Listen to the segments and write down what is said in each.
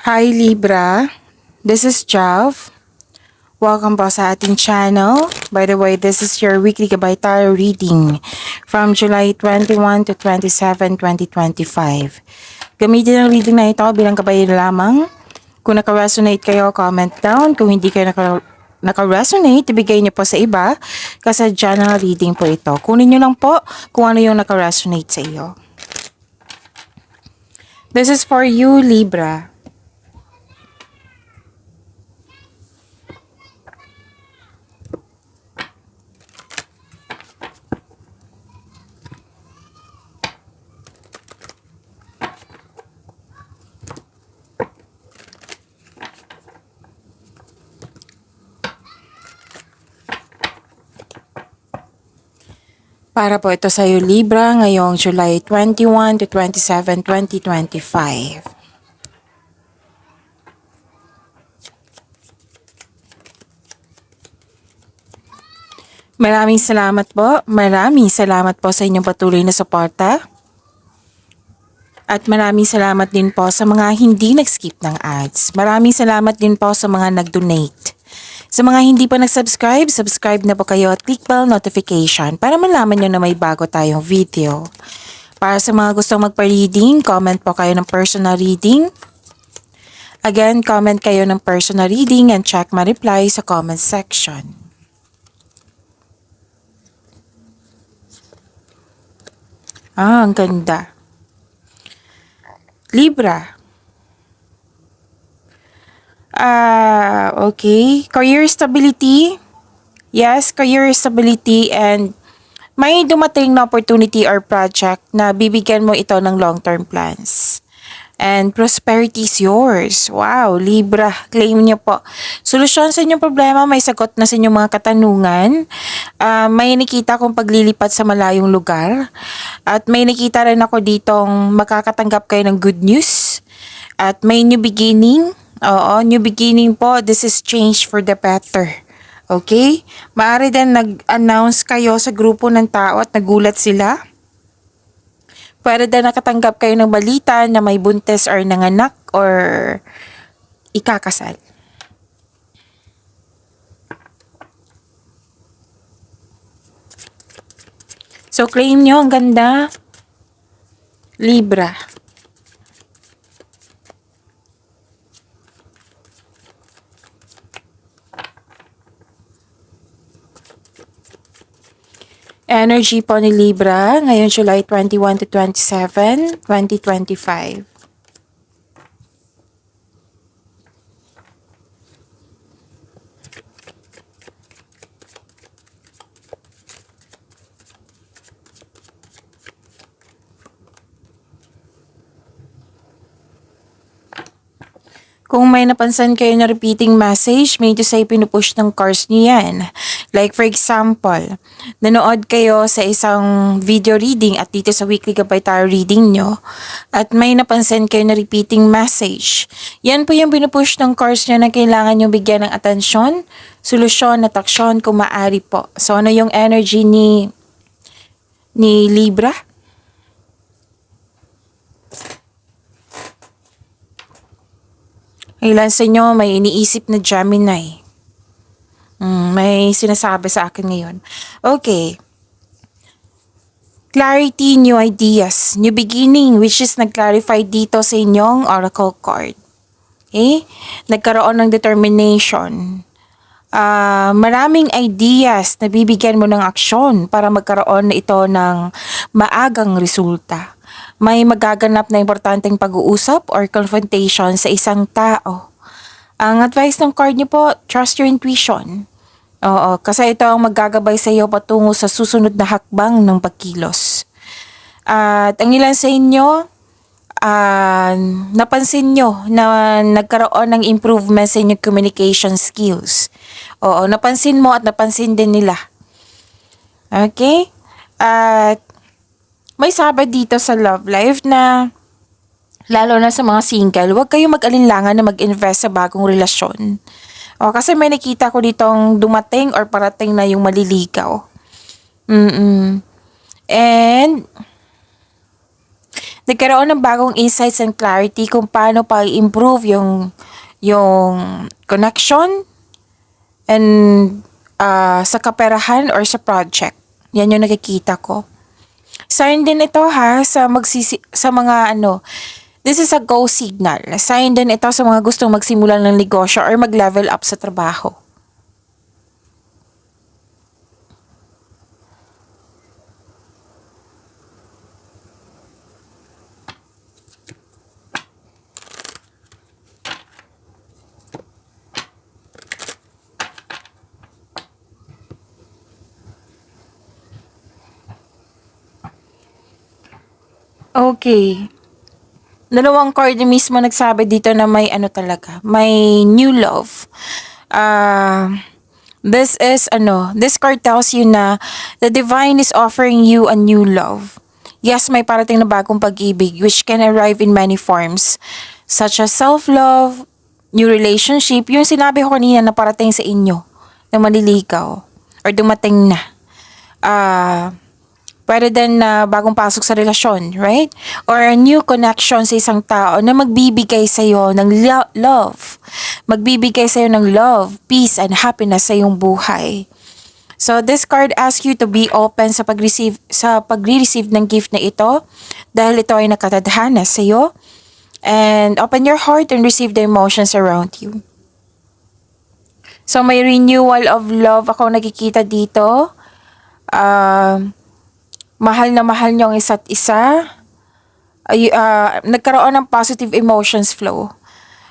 Hi Libra, this is Jav. Welcome po sa ating channel. By the way, this is your weekly Gabay Tarot reading from July 21 to 27, 2025. Gamitin ang reading na ito bilang gabay lamang. Kung naka-resonate kayo, comment down. Kung hindi kayo naka-resonate, ibigay niyo po sa iba kasi general reading po ito. Kunin niyo lang po kung ano yung naka-resonate sa iyo. This is for you, Libra. Para po ito sa iyo, Libra, ngayong July 21 to 27, 2025. Maraming salamat po. Maraming salamat po sa inyong patuloy na suporta. At maraming salamat din po sa mga hindi nag-skip ng ads. Maraming salamat din po sa mga nag-donate. Sa mga hindi pa nag-subscribe, subscribe na po kayo at click bell notification para malaman nyo na may bago tayong video. Para sa mga gustong magpa-reading, comment po kayo ng personal reading. Again, comment kayo ng personal reading and check my reply sa comment section. Ang ganda. Libra. Okay. Career stability. Yes, career stability and may dumating na opportunity or project na bibigyan mo ito ng long-term plans. And prosperity is yours. Wow, Libra, claim niyo po. Solusyon sa inyong problema, may sagot na sa inyong mga katanungan. May nakita kong paglilipat sa malayong lugar. At may nakita rin ako ditong makakatanggap kayo ng good news. At may new beginning. Oo, new beginning po. This is change for the better. Okay? Maaari din nag-announce kayo sa grupo ng tao at nagulat sila. Pwede din nakatanggap kayo ng balita na may buntis or nanganak or ikakasal. So, claim nyo. Ang ganda. Libra. Energy po ni Libra ngayon July 21 to 27, 2025. Kung may napansin kayo na repeating message, may to say pinupush ng cards niyo yan. Like for example, nanood kayo sa isang video reading at dito sa weekly Gabay Tarot reading nyo at may napansin kayo na repeating message. Yan po yung pinupush ng cards nyo na kailangan nyo bigyan ng atensyon, solusyon at aksyon kung maaari po. So ano yung energy ni Libra? Ilan sa inyo may iniisip na Gemini? May sinasabi sa akin ngayon. Okay. Clarity, new ideas, new beginning, which is nag-clarify dito sa inyong oracle card. Okay? Nagkaroon ng determination. Maraming ideas na bibigyan mo ng aksyon para magkaroon ito ng maagang resulta. May magaganap na importanteng pag-uusap or confrontation sa isang tao. Ang advice ng card niyo po, trust your intuition. Oo, kasi ito ang maggagabay sa iyo patungo sa susunod na hakbang ng pagkilos. At ang ilan sa inyo, napansin nyo na nagkaroon ng improvement sa inyong communication skills. Oo, napansin mo at napansin din nila. Okay? At may sabi dito sa love life na lalo na sa mga single, huwag kayong mag-alinlangan na mag-invest sa bagong relasyon. O, kasi may nakita ko ditong dumating or parating na yung maliligaw. And nagkaroon ng bagong insights and clarity kung paano pa i-improve yung connection and sa kaperahan or sa project. Yan yung nakikita ko. Sign din ito ha sa mga this is a go signal. Sign din ito sa mga gustong magsimula ng negosyo or mag-level up sa trabaho. Okay. Dalawang card mismo nagsabi dito na may talaga, may new love. This card tells you na the divine is offering you a new love. Yes, may parating na bagong pag-ibig which can arrive in many forms such as self-love, new relationship, yung sinabi ko kanina na parating sa inyo na maliligaw or dumating na. Pwede din na bagong pasok sa relasyon, right? Or a new connection sa isang tao na magbibigay sa'yo ng love. Magbibigay sa'yo ng love, peace, and happiness sa iyong buhay. So, this card asks you to be open sa pagre-receive ng gift na ito dahil ito ay nakatadhana sa'yo. And open your heart and receive the emotions around you. So, may renewal of love ako nakikita dito. Mahal na mahal niyo ang isa't isa. Nagkaroon ng positive emotions flow.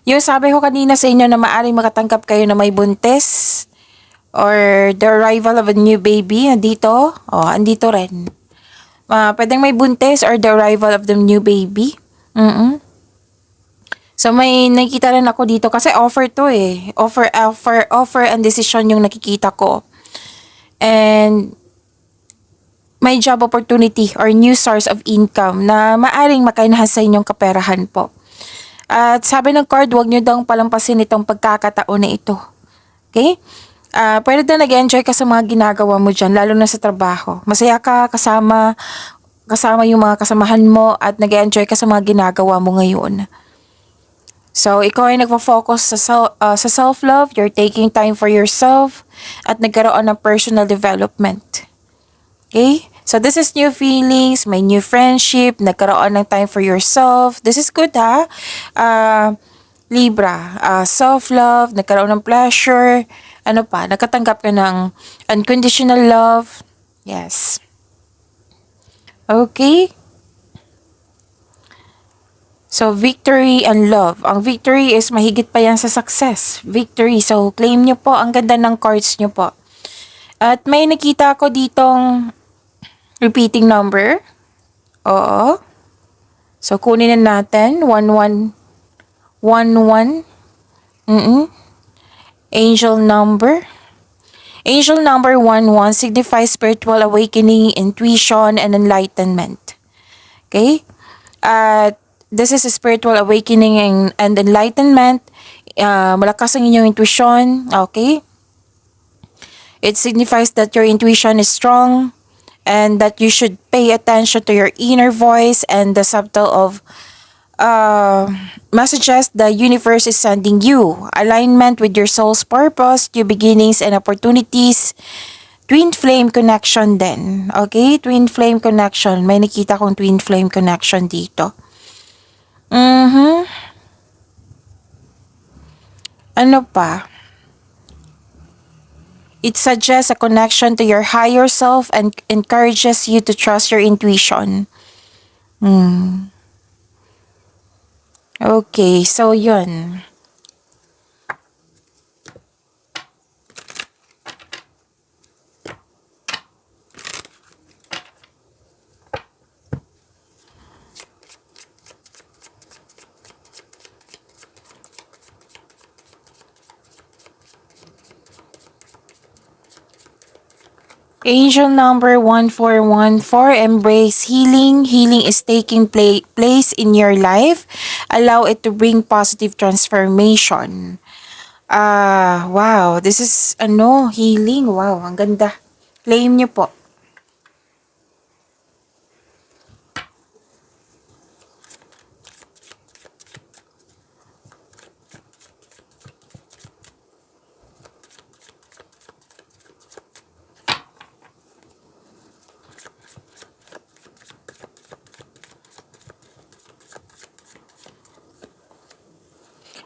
Yung sabi ko kanina sa inyo na maaaring makatanggap kayo na may buntis or the arrival of a new baby, andito. Andito rin. Pwedeng may buntis or the arrival of the new baby. So may nakikita rin ako dito kasi offer to eh. Offer and decision yung nakikita ko. And may job opportunity or new source of income na maaring makainahan sa inyong kaperahan po. At sabi ng card, huwag nyo daw palampasin itong pagkakataon na ito. Okay? Pwede na nag-enjoy ka sa mga ginagawa mo dyan, lalo na sa trabaho. Masaya ka kasama yung mga kasamahan mo at nag-enjoy ka sa mga ginagawa mo ngayon. So, ikaw ay nagpo-focus sa self-love, you're taking time for yourself, at nagkaroon ng personal development. Okay? So, this is new feelings, may new friendship, nagkaroon ng time for yourself. This is good, ha? Libra, self-love, nagkaroon ng pleasure, nakatanggap ka ng unconditional love. Yes. Okay? So, victory and love. Ang victory is mahigit pa yan sa success. Victory. So, claim nyo po. Ang ganda ng cards nyo po. At may nakita ko ditong repeating number. Oo. So, kunin na natin. 1111. Angel number. Angel number 11 signifies spiritual awakening, intuition, and enlightenment. Okay? At this is a spiritual awakening and enlightenment. Malakas ang inyong intuition. Okay? It signifies that your intuition is strong and that you should pay attention to your inner voice and the subtle of messages the universe is sending you. Alignment with your soul's purpose, new beginnings and opportunities. Twin flame connection din. Okay? Twin flame connection. May nakita kong twin flame connection dito. Ano pa? It suggests a connection to your higher self and encourages you to trust your intuition. Okay, so yun. Angel number 1414, embrace healing. Healing is taking place in your life. Allow it to bring positive transformation. Wow, this is healing. Wow, ang ganda. Claim niyo po.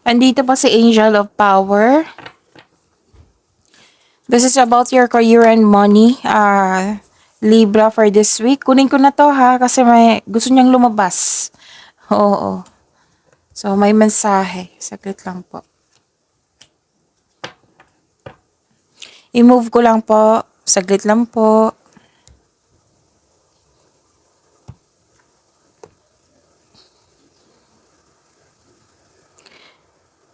Andito pa si Angel of Power. This is about your career and money. Libra for this week. Kunin ko na to ha kasi may gusto niyang lumabas. Oo. So may mensahe. Saglit lang po. I-move ko lang po. Saglit lang po.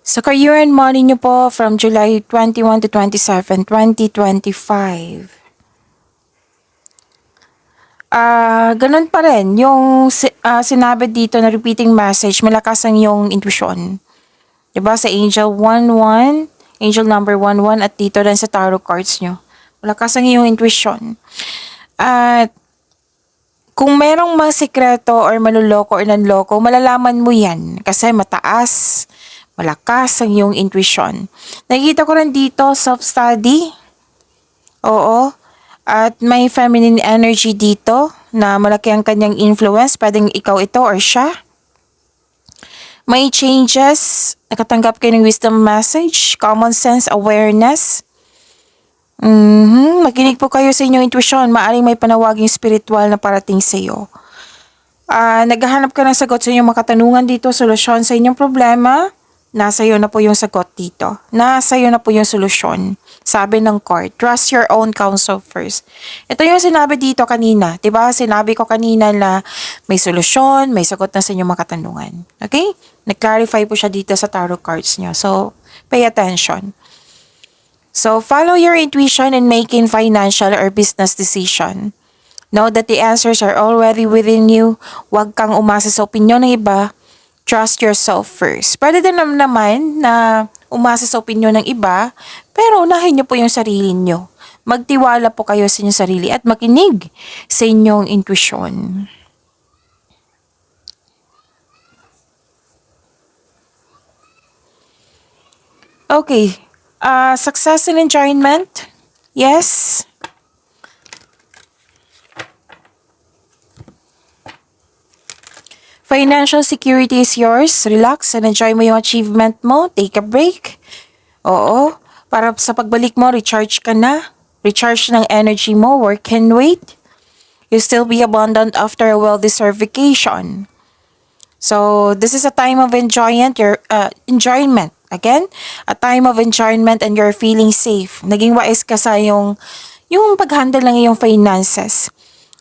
Sa career and money nyo po from July 21 to 27, 2025. Ganun pa rin. Yung sinabi dito na repeating message, malakas ang yung intuition. Diba sa Angel 11, Angel number 11 at dito rin sa tarot cards nyo. Malakas ang yung intuition. At kung merong mga sekreto or maluloko or nanloko, malalaman mo yan kasi mataas, malakas ang iyong intuition. Nakikita ko rin dito, self-study. Oo. At may feminine energy dito na malaki ang kanyang influence. Pwedeng ikaw ito or siya. May changes. Nakatanggap kayo ng wisdom message, common sense, awareness. Makinig po kayo sa inyong intuition. Maaring may panawaging spiritual na parating sa iyo. Naghahanap ka ng sagot sa inyong mga katanungan dito, solusyon sa inyong problema. Nasa iyo na po yung sagot dito. Nasa iyo na po yung solusyon. Sabi ng card, trust your own counsel first. Ito yung sinabi dito kanina. Diba? Sinabi ko kanina na may solusyon, may sagot na sa inyong mga katanungan. Okay? Nag-clarify po siya dito sa tarot cards niyo. So, pay attention. So, follow your intuition in making financial or business decision. Know that the answers are already within you. Huwag kang umasa sa opinyon ng iba. Trust yourself first. Pwede din naman na umasa sa opinyon ng iba, pero unahin niyo po yung sarili niyo. Magtiwala po kayo sa inyong sarili at makinig sa inyong intuition. Okay. Success and enjoyment. Yes. Financial security is yours. Relax and enjoy mo yung achievement mo. Take a break. Oo. Para sa pagbalik mo, recharge ka na. Recharge ng energy mo. Work can wait. You'll still be abundant after a well-deserved vacation. So, this is a time of enjoyment. Enjoyment. Again, a time of enjoyment and you're feeling safe. Naging wise ka sa yung pag-handle ng iyong finances.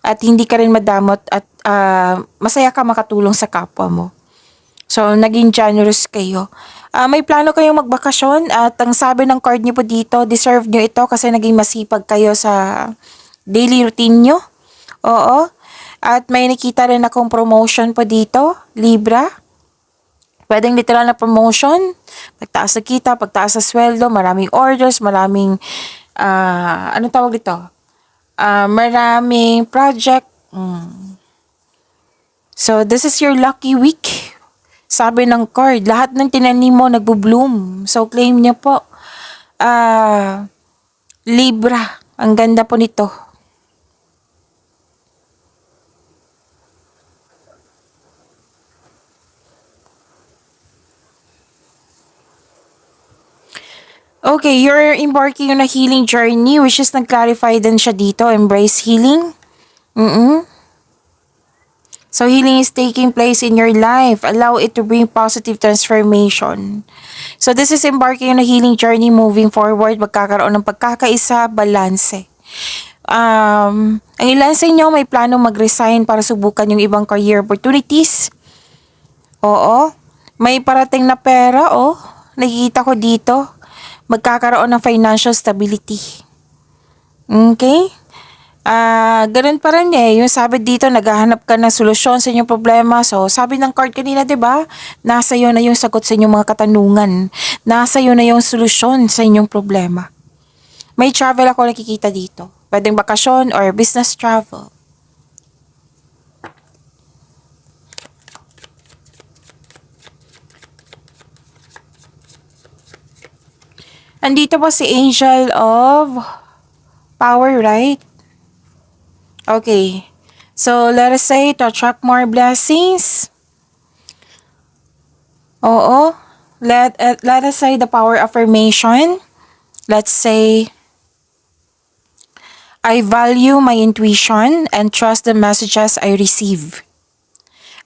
At hindi ka rin madamot at masaya ka makatulong sa kapwa mo. So, naging generous kayo. May plano kayong magbakasyon at ang sabi ng card niyo po dito, deserve niyo ito kasi naging masipag kayo sa daily routine niyo. Oo. At may nakita rin akong promotion po dito, Libra. Pwedeng literal na promotion, pagtaas na kita, pagtaas sa sweldo, maraming orders, maraming, ano tawag dito? Maraming project. So, this is your lucky week. Sabi ng card, lahat ng tinanim mo nagbo-bloom. So, claim niya po. Libra, ang ganda po nito. Okay, you're embarking on a healing journey which is nag-clarify din siya dito. Embrace healing. So, healing is taking place in your life. Allow it to bring positive transformation. So, this is embarking on a healing journey moving forward. Magkakaroon ng pagkakaisa, balanse. Ang ilan sa inyo may plano mag-resign para subukan yung ibang career opportunities. Oo. May parating na pera, oh. Nakikita ko dito. Magkakaroon ng financial stability. Okay? Ganun pa rin eh. Yung sabi dito, naghahanap ka ng solusyon sa inyong problema. So, sabi ng card kanina, diba? Nasa iyo na yung sagot sa inyong mga katanungan. Nasa iyo na yung solusyon sa inyong problema. May travel ako nakikita dito. Pwedeng bakasyon or business travel. Andito po si Angel of Power, right? Okay. So, let us say to attract more blessings. Oo. Let us say the power affirmation. Let's say, I value my intuition and trust the messages I receive.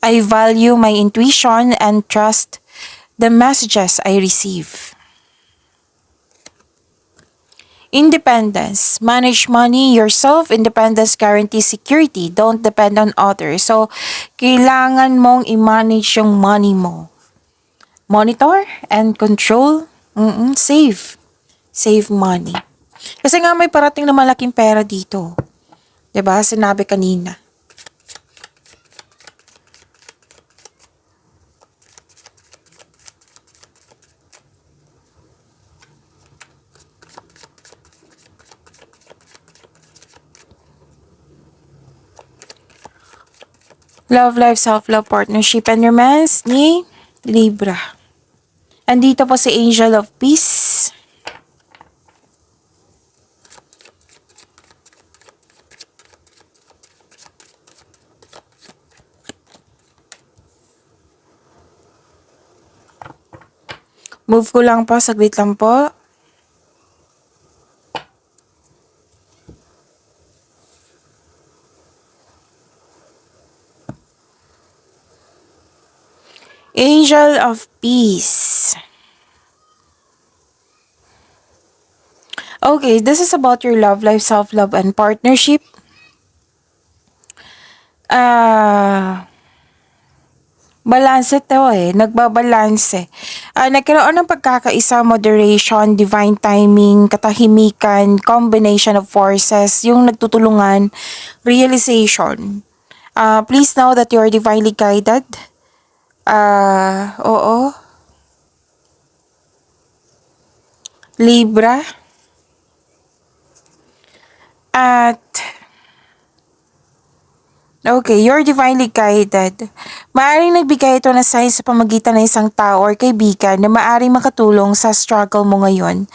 I value my intuition and trust the messages I receive. Independence. Manage money yourself. Independence guarantees security. Don't depend on others. So, kailangan mong i-manage yung money mo. Monitor and control. Save. Save money. Kasi nga may parating na malaking pera dito. 'Di ba? Sinabi kanina. Love life, self-love, partnership, and romance ni Libra. Andito po si Angel of Peace. Move ko lang po, saglit lang po. Angel of Peace. Okay, this is about your love life, self-love, and partnership. Balanse to nagbabalanse. Nagkaroon ng pagkakaisa, moderation, divine timing, katahimikan, combination of forces, yung nagtutulungan, realization. Please know that you are divinely guided. Oo. Libra. At okay, you're divinely guided. Maaring nagbigay ito ng sign sa pamagitan ng isang tao or kaibigan na maaring makatulong sa struggle mo ngayon.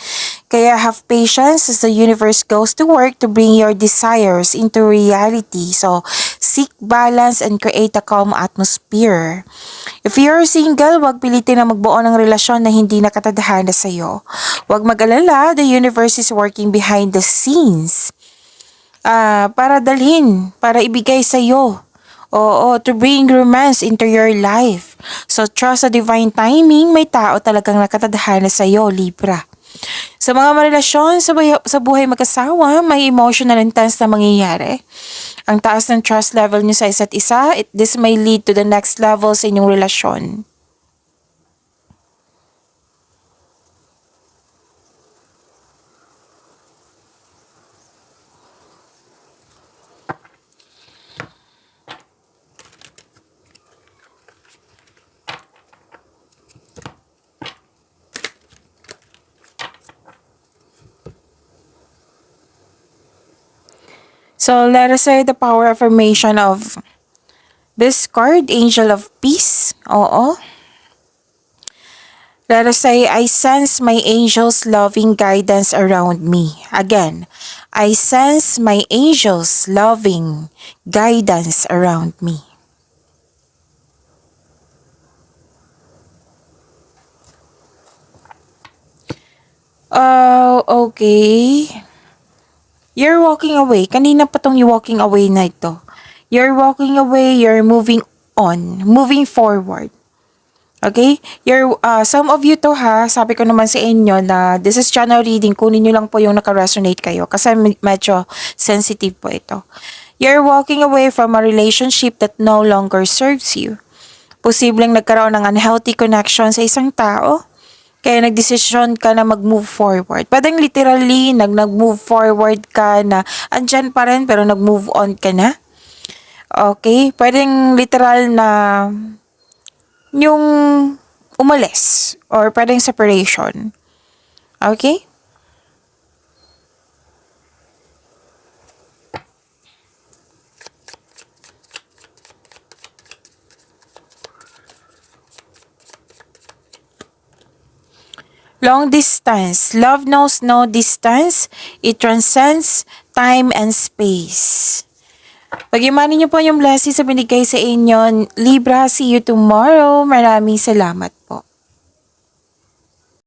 Kaya have patience as the universe goes to work to bring your desires into reality. So, seek balance and create a calm atmosphere. If you're single, huwag pilitin na magbuo ng relasyon na hindi nakatadhana sa'yo. Huwag mag-alala, the universe is working behind the scenes. Para ibigay sa'yo. Oo, to bring romance into your life. So, trust sa divine timing, may tao talagang nakatadhana sa'yo, Libra. Sa mga marelasyon sa buhay mag-asawa, may emotional intense na mangyayari. Ang taas ng trust level nyo sa isa't isa, this may lead to the next level sa inyong relasyon. So, let us say the power affirmation of this card, Angel of Peace. Oo. Let us say, I sense my angels' loving guidance around me. Again, I sense my angels' loving guidance around me. Okay. You're walking away. Kanina pa tong walking away na ito. You're walking away, you're moving on, moving forward. Okay? Some of you to sabi ko naman sa inyo na this is channel reading, kunin nyo lang po yung naka-resonate kayo kasi medyo sensitive po ito. You're walking away from a relationship that no longer serves you. Posibleng nagkaroon ng unhealthy connection sa isang tao. Kaya nagdesisyon ka na mag-move forward. Pwedeng literally, nag-move forward ka na andyan pa rin pero nag-move on ka na. Okay? Pwedeng literal na yung umalis or pwedeng separation. Okay? Long distance. Love knows no distance. It transcends time and space. Pag-imanin niyo po yung blessings sa binigay sa inyo. Libra, see you tomorrow. Maraming salamat po.